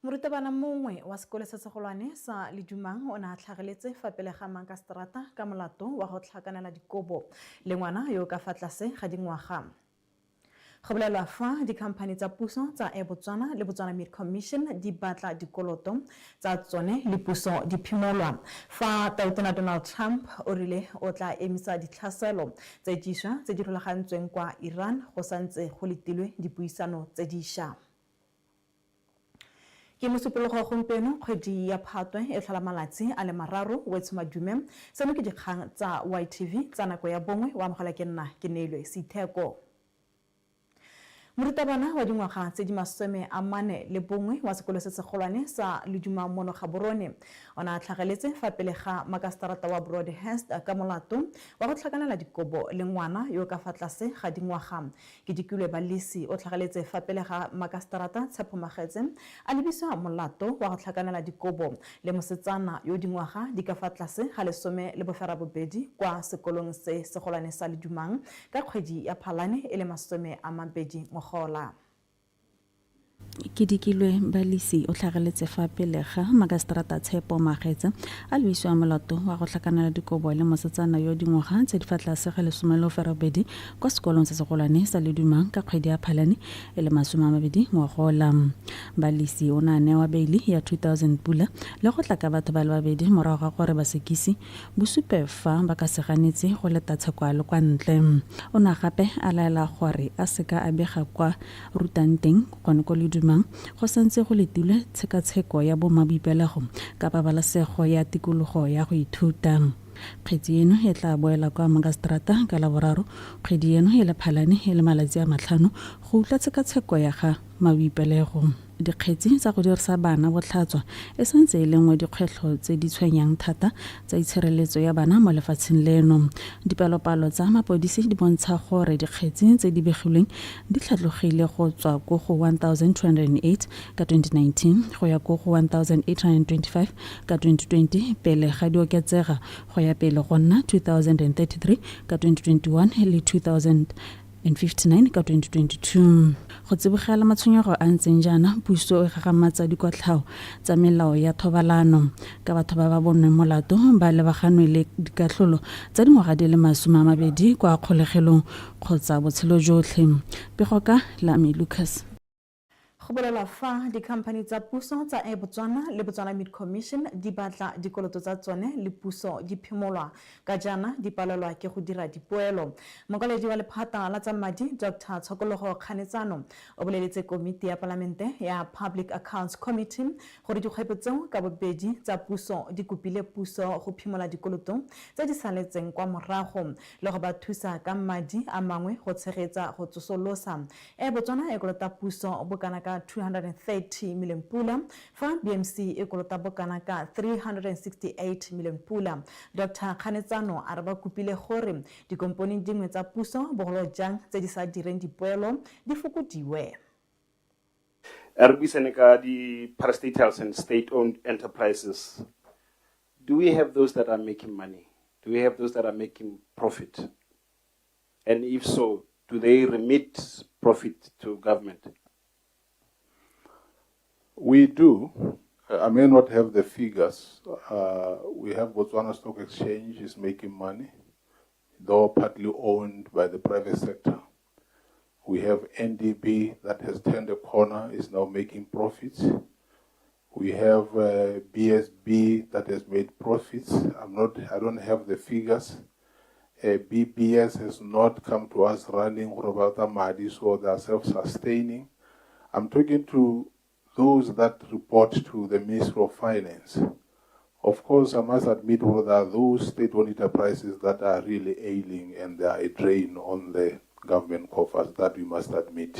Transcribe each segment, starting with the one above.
Morutabana mongwe wa sekolo se segolwane sa Ledumang o ne a tlhageletse fa pele ga Mankasterata ka molato wa go tlhakanela dikobo le ngwana yo ka fa tlase ga dingwaga. Go bolelwa fa dikhamphani tsa puso tsa Botswana le Botswana Meat Commission di batla dikoloto tsa tsone le puso di phimolwa fa Tautona Donald Trump o rile o tla emisa ditlhaselo tse dišwa tse di rulagantsweng kwa Iran go santse go letilwe dipuisano tse dišwa. Ke mosupologo gompieno kgwedi ya Phatwe e tlhola malatsi a le mararo wetso madume seno ke dikgang tsa YTV tsa nako ya bongwe wa amogela ke nna ke neilwe Sitheko. Morutabana wa dingwaga tse di 41 wa sekolo se segolwane sa Ledumang mono Gaborone o ne a tlhageletse fa pele ga Makastarata wa Broadhurst ka molato wa go tlhakanela dikobo le ngwana yo ka fa tlase ga dingwaga. Ke dikilwe balisi o tlhageletse fa pele ga Makastarata Tshepo Magetse a lebiswa molato wa go tlhakanela dikobo le mosetsana yo dingwaga di ka fa tlase ga 12 kwa sekolong se segolwane sa Ledumang ka kgwedi ya Phalane e le 20 mogola. Ke dikilwe balisi o tlhageletse fa pele ga Makastarata Tshepo Magetse a lebiswa molato wa go tlhakanela dikobo le mosetsana yo dingwaga tse di fa tlase ga 12 kwa sekolong se segolwane sa Ledumang ka kgwedi ya Phalane e le 20 mogola. Balisi o ne a newa beili ya 2000 pula le go tla ka batho ba le babedi morago ga gore basekisi bosupe fa ba ka se ganetse go leta tshekwalo kwa ntle. O ne gape a laela gore a seka a bega kwa rutang teng gone ko Ledumang go santse go letilwe tshekatsheko ya bomaboipelego ka pabalesego ya tikologo ya go ithuta. Kgetse eno e tla boela kwa Makastarata ka Laboraro, kgwedi eno e le Phalane e le malatsi a 5 go utla tshekatsheko ya ga maboipelego. Dikgetsi tsa go dirisa bana botlhatswa e santse e le nngwe dikgwetlho tse di tshwenyang thata tsa itshireletso ya bana mo lefatsheng leno. Dipalopalo tsa mapodisi di bontsha gore dikgetsi tse di begilweng di tlhatlogile go tswa go 1208 ka 2019 go ya go 1825 ka 2020 pele ga di oketsega go ya pele go nna 2033 ka 2021 le 2059 ka 2022. Go tsibogela matshwenyego a ntseng jaana puso e gagamatsa dikotlhao tsa melao ya thobalano ka batho ba ba bonweng molato ba lebaganwe le dikatlholo tsa dingwaga di le 20 kwa kgolegelong kgotsa botshelo jotlhe. Pego ka Lami Lucas. Go bolelwa fa dikhamphani tsa puso tsa Botswana le Botswana Meat Commission di batla dikoloto tsa tsone le puso di phimolwa ka jana di palelwa ke go dira dipoelo. Mokwaledi wa lephata la tsa madi Dr. Tshokologo Kganetsano o boleletse komiti ya palamente ya Public Accounts Committee gore dikgwebo tseo ka bobedi tsa puso di kopile puso go phimola dikoloto tse di saletseng kwa morago le go ba thusa ka madi a mangwe go tshegetsa go tsosolosa. Botswana e kolota puso bokana ka 230 million pula fa BMC e kolota bokana ka 368 million pula. Dr. Kganetsano a re ba kopile gore dikomponi dingwe tsa puso bogolo jang tse di sa direng dipoelo di fokodiwe. Seneca, the parastatals and state-owned enterprises, do we have those that are making money? Do we have those that are making profit? And if so, do they remit profit to government? We do. I may not have the figures. We have Botswana Stock Exchange is making money, though partly owned by the private sector. We have NDB that has turned a corner, is now making profits. We have BSB that has made profits. I don't have the figures. BBS has not come to us running Robata Madi, so they are self-sustaining. I'm talking to those that report to the Ministry of Finance. Of course, I must admit that there are those state-owned enterprises that are really ailing and they are a drain on the government coffers, that we must admit.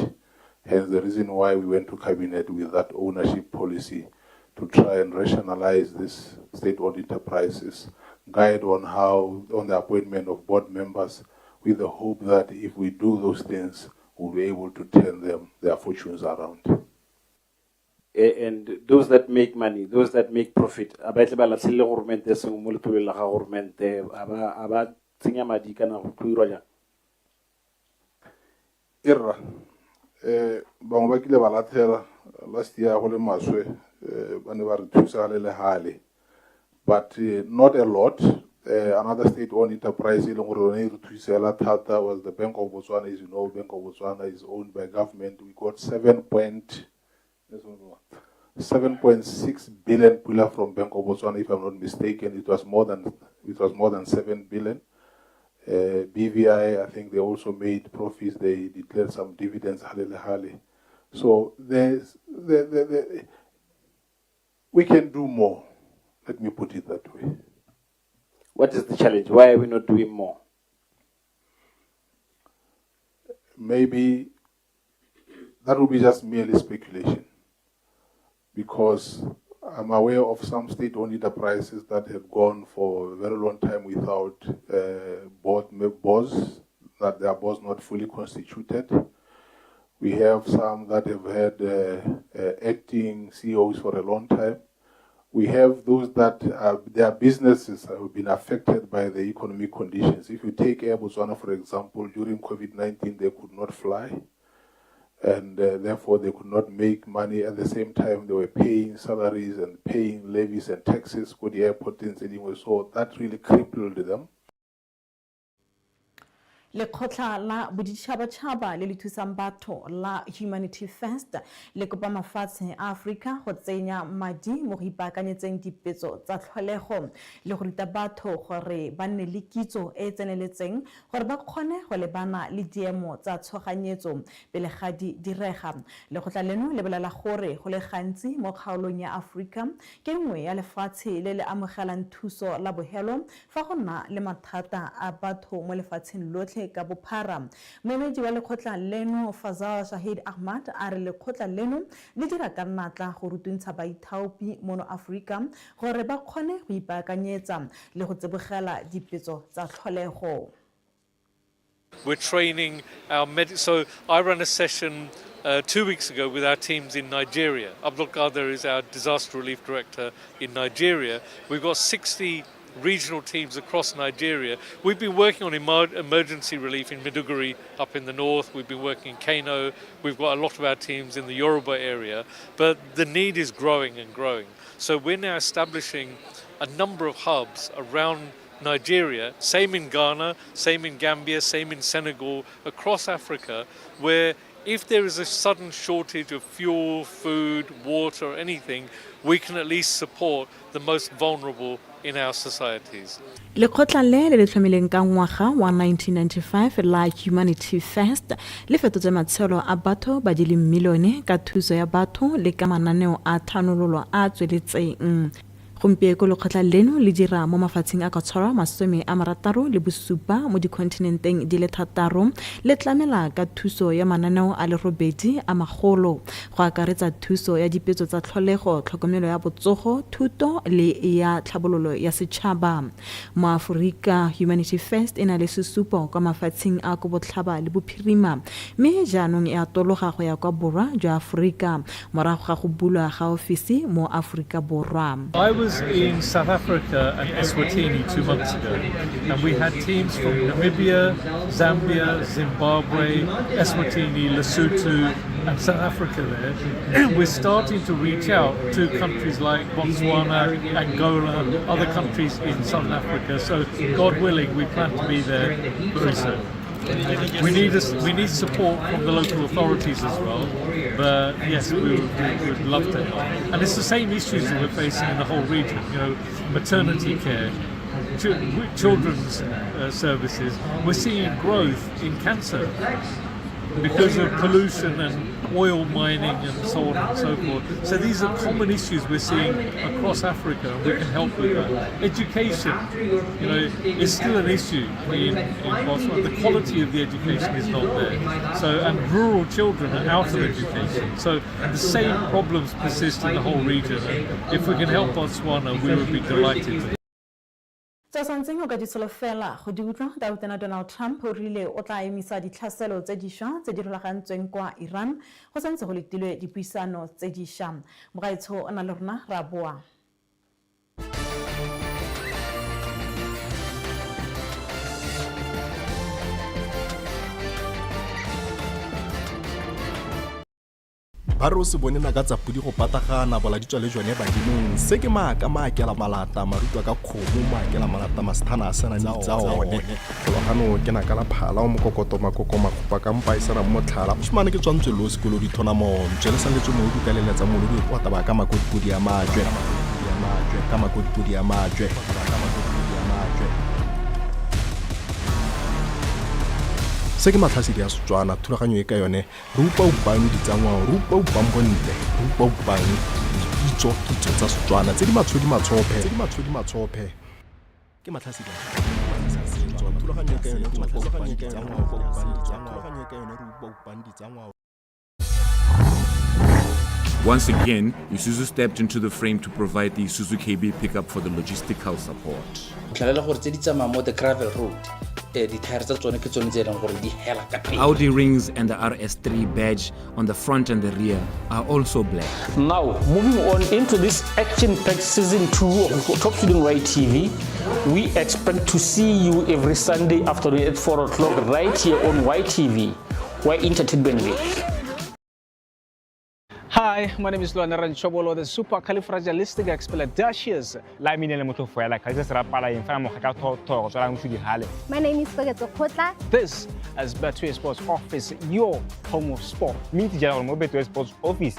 Hence the reason why we went to cabinet with that ownership policy to try and rationalize these state-owned enterprises, guide on the appointment of board members, with the hope that if we do those things, we'll be able to turn their fortunes around. And those that make money, those that make profit, bangwe ba kile ba latlhela last year go le maswe ba ne ba re thusa le le hale, but not a lot. Another state-owned enterprise in Thata was the Bank of Botswana. As you know, Bank of Botswana is owned by government. We got 7.6 billion pula from Bank of Botswana, if I'm not mistaken. It was more than 7 billion. BVI, I think they also made profits. They declared some dividends. So we can do more. Let me put it that way. What is the challenge? Why are we not doing more? Maybe that would be just merely speculation, because I'm aware of some state-owned enterprises that have gone for a very long time without boards, that their boards not fully constituted. We have some that have had acting CEOs for a long time. We have those that their businesses have been affected by the economic conditions. If you take Air Botswana, for example, during COVID-19, they could not fly, and therefore they could not make money. At the same time, they were paying salaries and paying levies and taxes for the airport anyway, so that really crippled them. Lekgotla la boditšhabatšhaba le le thusang batho la Humanity First le kopa mafatshe a Afrika go tsenya madi mo go ipaakanyetseng dipetso tsa tlholego le go ruta batho gore ba nne le kitso e tseneletseng gore ba kgone go lebana le diemo tsa tshoganyetso pele ga di direga. Lekgotla leno le bolela gore go le gantsi mo kgaolong ya Afrika ke nngwe ya lefatshe le le amogelang thuso la bogelo fa go na le mathata a batho mo lefatsheng lotlhe ka bophara. Moemedi wa lekgotla leno Fazal Shahid Ahmad a re lekgotla leno le dira ka natla go rutuntsha baithaopi mono Afrika gore ba kgone go ipaakanyetsa le go tsebogela dipetso tsa tlholego. We're training our so I ran a session 2 weeks ago with our teams in Nigeria. Abdul Qadir is our disaster relief director in Nigeria. We've got 60 regional teams across Nigeria. We've been working on emergency relief in Maiduguri up in the north. We've been working in Kano. We've got a lot of our teams in the Yoruba area, but the need is growing and growing. So we're now establishing a number of hubs around Nigeria, same in Ghana, same in Gambia, same in Senegal, across Africa, where if there is a sudden shortage of fuel, food, water, or anything, we can at least support the most vulnerable in our societies. Lekgotla le le tlhomileng ka ngwaga wa 1995 la Humanity First le fetotse matshelo a batho ba di le milione ka thuso ya batho le ka mananeo a thanololo a tsweletseng. Gompieko lekgotla leno le dira mo mafatsheng a ka tshwara 67 mo dikontinenteng di le 6 le tlamela ka thuso ya mananeo a le 8 a magolo go akaretsa thuso ya dipetso tsa tlholego, tlhokomelo ya botsogo, thuto le ya tlhabololo ya setšhaba. Mo Aforika Humanity First ena le sesupo kwa mafatsheng a go botlhaba le bophirima, mme jaanong e atologa go ya kwa borwa jwa Aforika morago ga go bulwa ga ofisi mo Aforika Borwa. In South Africa and Eswatini 2 months ago, and we had teams from Namibia, Zambia, Zimbabwe, Eswatini, Lesotho, and South Africa there. We're starting to reach out to countries like Botswana, Angola, other countries in Southern Africa. So, God willing, we plan to be there very soon. We need support from the local authorities as well, but yes, we would love to help. And it's the same issues that we're facing in the whole region, maternity care, children's services. We're seeing growth in cancer because of pollution and oil mining and so on and so forth. So these are common issues we're seeing across Africa, and we can help with that. Education, is still an issue in Botswana. The quality of the education is not there. So, and rural children are out of education. So the same problems persist in the whole region. And if we can help Botswana, we would be delighted. Tsa santseng go ka ditsolofela go di utlwa Dautena Donald Trump o rile o tla emisa ditlhaselo tse dišwa tse di rulagantsweng kwa Iran go santse go letilwe dipuisano tse dišwa. Mogaetsho o na le rona ra boa. ba re o se bonena ka tsapodi go patagana bola ditswa le jone badimong se ke maaka maakela malata marutwa ka kgomo maakela malata masethana a sena tsa one kgologano ke na ka la phala o mokokoto makoko makopa ka mpa e sena motlhala moshimane ke tswantswe lo sekolo dithonamontswe le sa letse mo di ka leletsa molodi o taba ka makotipodi ya majwe ka makotipodi ya majwe se ke matlhasedi ya Setswana thulaganyo e ka yone re upa upang ditsangwao re upa upang bontle re upa upang kitso tsa Setswana tse di matshophe ke matlhasedi thulaganyo e ka yone re upa upang ditsangwao. Once again, Isuzu stepped into the frame to provide the Isuzu KB pickup for the logistical support. Audi rings and the RS3 badge on the front and the rear are also black. Now, moving on into this action-packed season 2 of Top Student Right TV, we expect to see you every Sunday afternoon at 4 o'clock right here on YTV, why entertainment week. Hi, my name is Luana Ranchobolo, the supercalifragilisticexpialidocious. My name is Bagetso Khotla. This is Betway Sports Office, your home of sport. Betway Sports Office,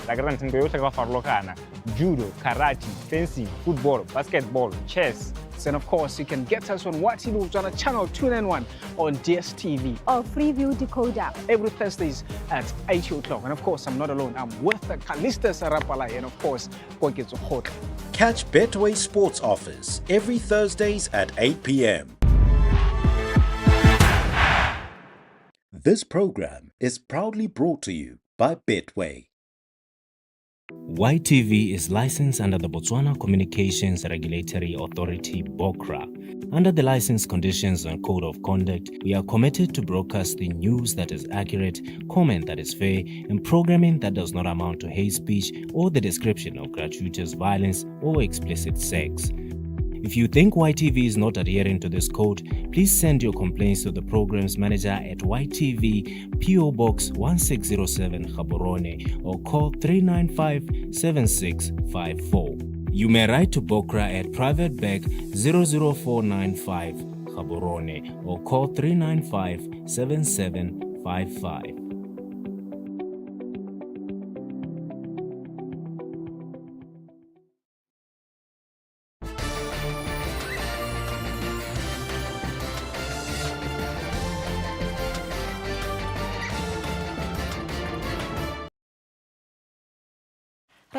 judo, karate, fencing, football, basketball, chess. And of course, you can get us on YTV on channel 291 on DSTV or Freeview Decoder every Thursdays at 8 o'clock. And of course, I'm not alone. I'm with the Kalista Sarapalai and of course, Bagetso Khotla. Catch Betway Sports Office every Thursdays at 8 p.m. This program is proudly brought to you by Betway. YTV is licensed under the Botswana Communications Regulatory Authority, BOCRA. Under the license conditions and code of conduct, we are committed to broadcasting news that is accurate, comment that is fair, and programming that does not amount to hate speech or the description of gratuitous violence or explicit sex. If you think YTV is not adhering to this code, please send your complaints to the program's manager at YTV PO Box 1607 Gaborone or call 395-7654. You may write to Bokra at Private Bag 00495 Gaborone or call 395-7755.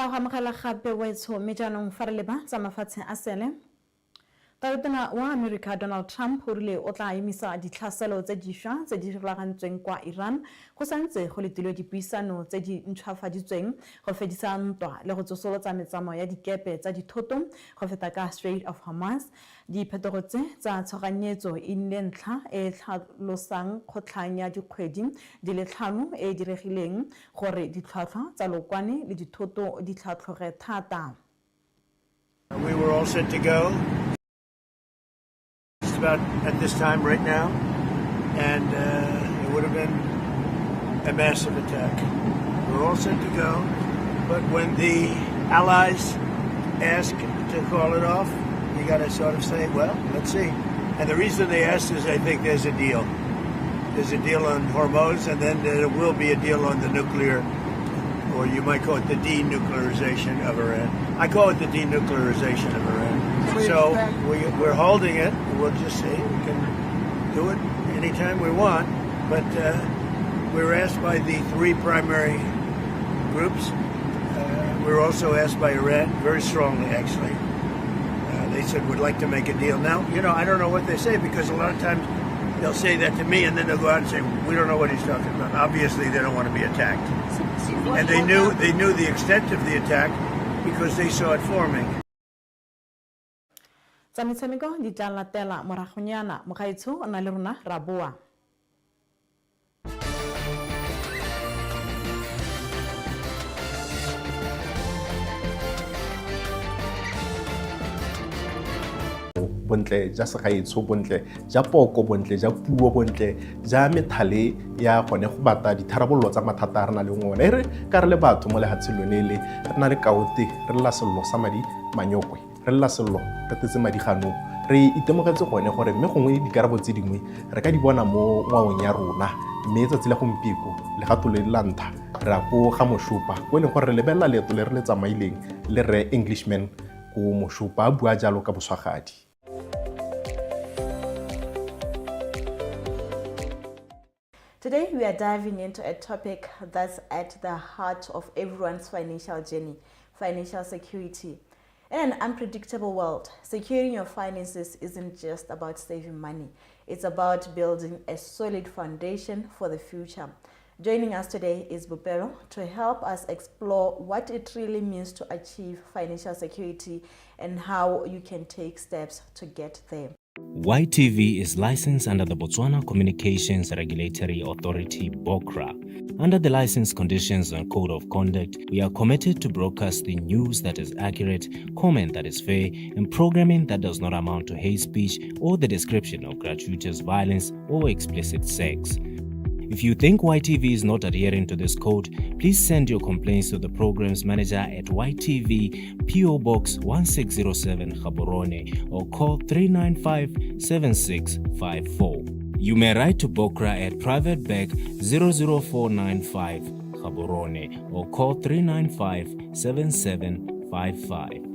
ra go amogela gape wetso mme jaanong fa re leba tsa mafatshe a sele Taotona wa America Donald Trump o rile o tla emisa ditlhaselo tse dišwa tse di rulagantsweng kwa Iran go santse go letilwe dipuisano tse di ntšhwafaditsweng go fedisa ntwa le go tsosolotsa metsamao ya dikepe tsa dithoto go feta ka Strait of Hormuz. Diphetogo tse tsa tshoganyetso e nnile ntlha e tlhalosang kgotlhang ya dikgwedi di le tlhano e diregileng gore ditlhwatlhwa tsa lokwane le dithoto di tlhatlhoge thata. We were all set to go. About at this time right now, and it would have been a massive attack. We're all set to go, but when the allies ask to call it off, you got to sort of say, well, let's see. And the reason they asked is I think there's a deal. There's a deal on Hormuz, and then there will be a deal on the nuclear, or you might call it the denuclearization of Iran. I call it the denuclearization of Iran. So we're holding it. We'll just see. We can do it anytime we want. But we were asked by the three primary groups. We were also asked by Iran, very strongly actually. They said, we'd like to make a deal. Now, you know, I don't know what they say because a lot of times they'll say that to me and then they'll go out and say, we don't know what he's talking about. Obviously, they don't want to be attacked. And they knew the extent of the attack because they saw it forming. Tsa metshameko di tla latela moragonyana mogaetsho o na le rona ra boa. bontle ja segaetsho bontle ja poko bontle ja puo bontle ja methale ya gone go bata ditharabololo tsa mathata a re na le ngone re ka re le batho mo lehatsheng lone le re na le kaote re lla sello sa madi manyokwe re lla sello re tetse madi ganong re itemogetse gone gore mme gongwe dikarabo tse dingwe re ka di bona mo ngwaong ya rona mme tsatsi la gompieko le gato le la ntlha re a go ga Moshopa go leng gore re lebelela leeto le re le tsamaileng le re Englishman go Moshopa a bua jalo ka boswagadi. Today we are diving into a topic that's at the heart of everyone's financial journey, financial security. In an unpredictable world, securing your finances isn't just about saving money. It's about building a solid foundation for the future. Joining us today is Bupelo to help us explore what it really means to achieve financial security and how you can take steps to get there. YTV is licensed under the Botswana Communications Regulatory Authority, BOCRA. Under the license conditions and code of conduct, we are committed to broadcasting news that is accurate, comment that is fair, and programming that does not amount to hate speech or the description of gratuitous violence or explicit sex. If you think YTV is not adhering to this code, please send your complaints to the program's manager at YTV PO Box 1607 Gaborone or call 395-7654. You may write to BOCRA at Private Bag 00495 Gaborone or call 395-7755.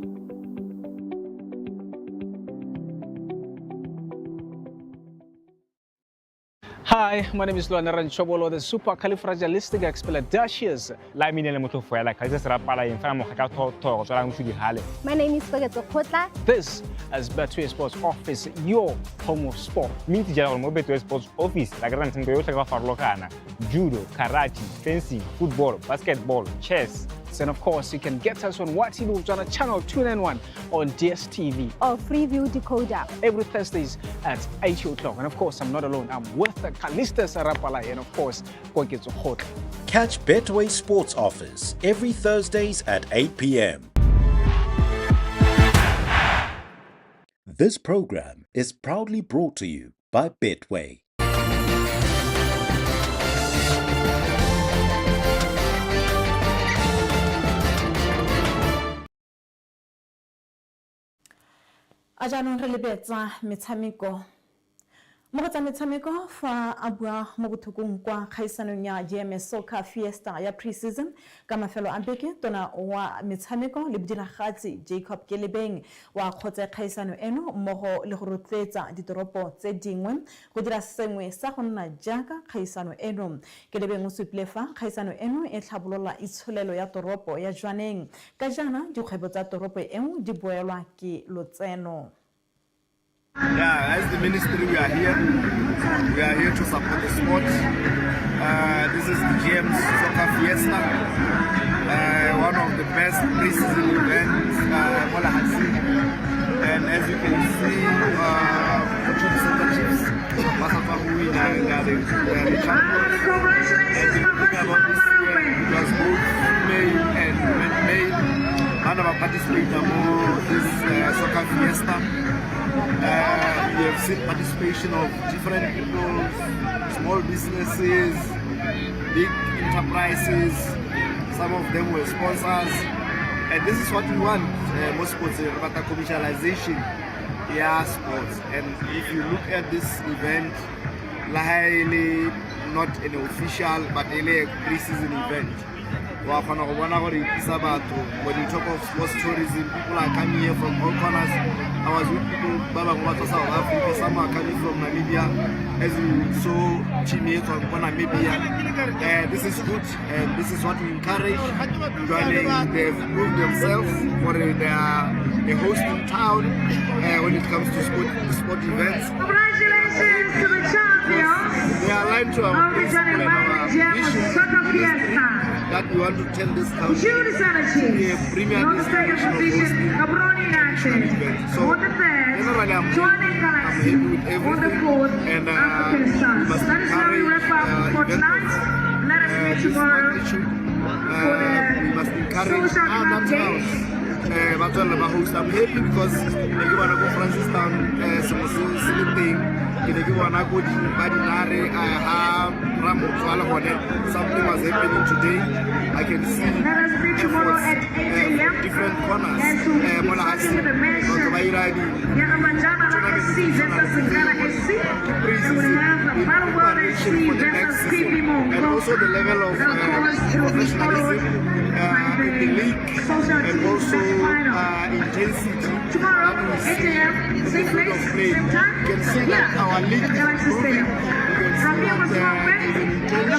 Hi, my name is Luana Ranchobolo, the supercalifragilisticexpialidocious. La mine le motho fela ka se rapala eng fa mo ga ka thotho tsala mo di hale. My name is Fagetso Khotla. This is Betway Sports Office, your home of sport. Minti jalo mo Betway Sports Office la gran tsengo yo tleka farologana. Judo, karate, fencing, football, basketball, chess. And of course, you can get us on YTV on channel 291 on DSTV or Freeview Decoder every Thursdays at 8 o'clock. And of course, I'm not alone. I'm with the Kalista Sarapala and of course, Koketso Khotla. Catch Betway Sports Office every Thursdays at 8 p.m. This program is proudly brought to you by Betway. A jaanong re lebetsa metshameko mo go tsa metshameko fa a bua mo bothokong kwa kgaisanong ya GMS Soccer Fiesta ya pre-season ka mafelo a beke tona wa metshameko le bodiragatsi Jacob Kelebeng wa kgotsa kgaisano eno mmogo le go rotloetsa ditoropo tse dingwe go dira sengwe sa go nna jaaka kgaisano eno. Kelebeng o supile fa kgaisano eno e tlhabolola itsholelo ya toropo ya Jwaneng ka jana dikgwebo tsa toropo eno di boelwa ke lotseno. Yeah, as the ministry, we are here. We are here to support the sport. This is the GM's Soccer Fiesta, one of the best pre-season events Mola has seen. And as you can see, the Center Chiefs, Masafahui, they are the champions. And the thing about this year, it was both male and man-made. None of our participants more this Soccer Fiesta. We have seen participation of different people, small businesses, big enterprises. Some of them were sponsors, and this is what we want. Most sports about the commercialization, yeah, sports. And if you look at this event, not an official but a pre-season event. When you talk of sports tourism, people are coming here from all corners. I was with people from South Africa, some are coming from Namibia. As you saw, teammates from Namibia. This is good, and this is what we encourage. They've proved themselves for their hosting town when it comes to sport events. Congratulations to the champions. They are aligned to our principle and our vision. That we want to tell this country to be a premier destination of hosting events. So generally I'm happy with everything, and we must encourage events of this magnitude. We must encourage other towns. I'm happy because Francis lockdown thing something was happening today. I can see efforts from different corners. And also the level of professionalism in the league and also intensity that we see in the field of play. You can see that our league is improving. You can see that there is an intention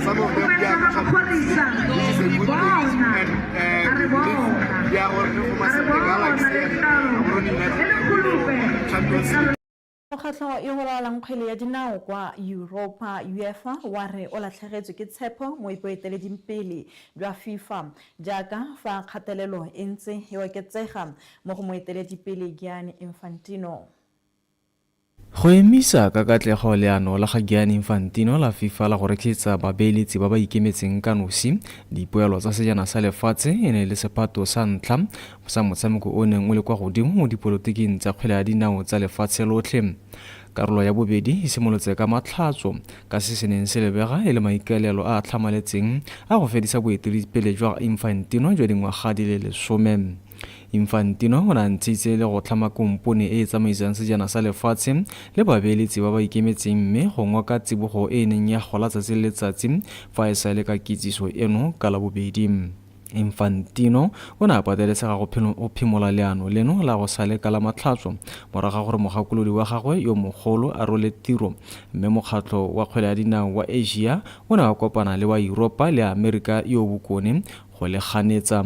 some of them they are which is a good thing, and we believe they are all performance of the Galaxy and Champions League. Mokgatlho e golalang kgwele ya dinao kwa Europa UEFA wa re o latlhegetswe ke tshepo mo boeteleding pele jwa FIFA jaaka fa kgatelelo e ntse e oketsega mo go moeteledipele Gianni Infantino. Go emisa ka katlego leano la ga Gianni Infantino la FIFA la go rekletsa babeeletsi ba ba ikemetseng ka nosi dipoelo tsa sejana sa lefatshe e ne le sepato sa ntlha sa motshameko o neng o le kwa godimo mo dipolotiking tsa kgwele ya dinao tsa lefatshe lotlhe. Karolo ya bobedi e simolotse ka matlhatso ka se se neng se lebega e le maikaelelo a tlhamaletseng a go fedisa boeteledipele jwa Infantino jwa dingwaga di le 10. Infantino o ntshitse le go tlhama kompone e tsamaisang sejana sa lefatshe le babeeletsi ba ba ikemetseng mme go ngoka tsibogo e neng ya gola tsatsi le letsatsi fa e sa le ka kitsiso eno ka la bobedi. Infantino o ne a pateletsega go phimola leano leno la go sale ka la matlhatso moraga gore mogakolodi wa gagwe yo mogolo a role tiro mme mokgatlho wa kgwele ya dinao wa Asia o ne a kopana le wa Europa le Amerika yo bokone go le ganetsa.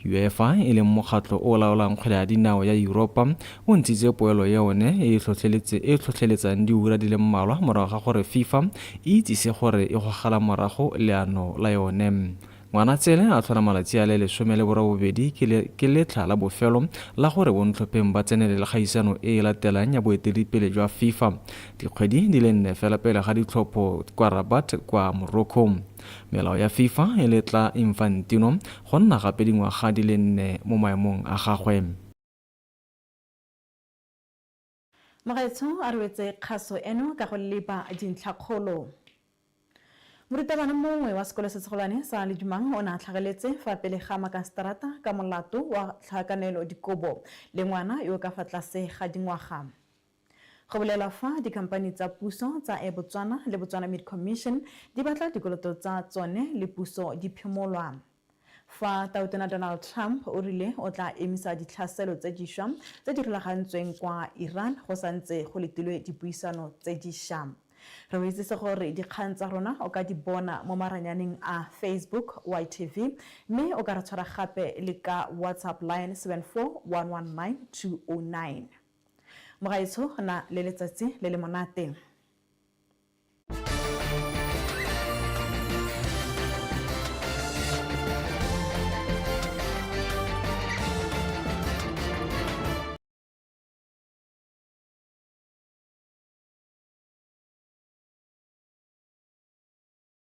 UEFA e leng mokgatlho o laolang kgwele ya dinao ya Europa o ntshitse poelo ya one e tlhotlheletsang diura di le mmalwa morago ga gore FIFA e itsise gore e gogela morago leano la yone. Ngwanatsele a tlhola malatsi a le 12 ke letlha la bofelo la gore bontlhopheng ba tsenele le kgaisano e latelang ya boeteledipele jwa FIFA dikgwedi di le 4 fela pele ga ditlhopho kwa Rabat kwa Morocco. Melao ya FIFA e letla Infantino go nna gape dingwaga di le 4 mo maemong a gagwe. Mogaetsho a rwetse kgaso eno ka go leba dintlhakgolo. Morutabana mongwe wa sekolo se segolwane sa Ledimang o ne a tlhageletse fa pele ga makaseterata ka molato wa tlhakanelo dikobo le ngwana yo ka fa tlase ga dingwaga. Go bolela fa dikhamphani tsa puso tsa Botswana le Botswana Meat Commission di batla dikoloto tsa tsone le puso di phimolwa. Fa Tautona Donald Trump o rile o tla emisa ditlhaselo tse dišwa tse di rulagantsweng kwa Iran go santse go letilwe dipuisano tse dišwa. Re boitsitse gore dikgang tsa rona o ka di bona mo maranyaneng a Facebook YTV mme o ka re tshwara gape le ka WhatsApp line 74119 209. Mogaetsho na le letsatsi le le monate.